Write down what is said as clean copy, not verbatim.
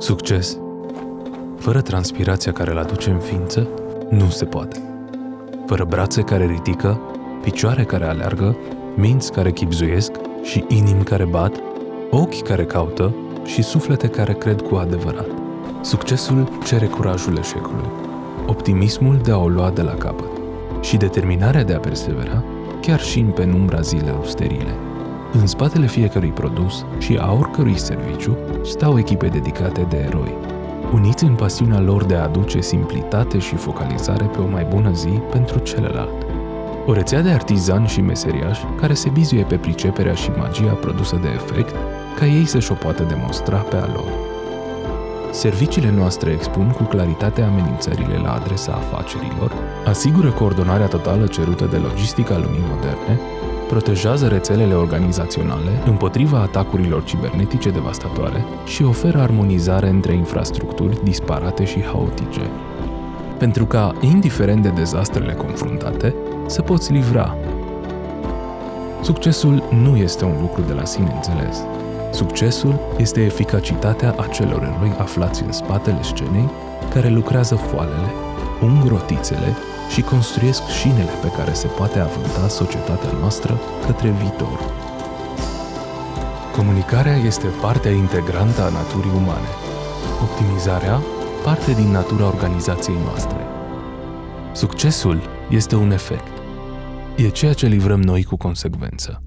Succes, fără transpirația care îl aduce în ființă, nu se poate. Fără brațe care ridică, picioare care aleargă, minți care chibzuiesc și inimi care bat, ochi care caută și suflete care cred cu adevărat. Succesul cere curajul eșecului, optimismul de a o lua de la capăt și determinarea de a persevera chiar și în penumbra zilelor sterile. În spatele fiecărui produs și a oricărui serviciu stau echipe dedicate de eroi, uniți în pasiunea lor de a aduce simplitate și focalizare pe o mai bună zi pentru celălalt. O rețea de artizani și meseriași care se bizuie pe priceperea și magia produsă de efect ca ei să-și o poată demonstra pe a lor. Serviciile noastre expun cu claritate amenințările la adresa afacerilor, asigură coordonarea totală cerută de logistica lumii moderne, protejează rețelele organizaționale împotriva atacurilor cibernetice devastatoare și oferă armonizare între infrastructuri disparate și haotice. Pentru ca, indiferent de dezastrele confruntate, să poți livra. Succesul nu este un lucru de la sine înțeles. Succesul este eficacitatea acelor eroi aflați în spatele scenei care lucrează foalele, ung rotițele și construiesc șinele pe care se poate avânta societatea noastră către viitor. Comunicarea este partea integrantă a naturii umane. Optimizarea, parte din natura organizației noastre. Succesul este un efect. E ceea ce livrăm noi cu consecvență.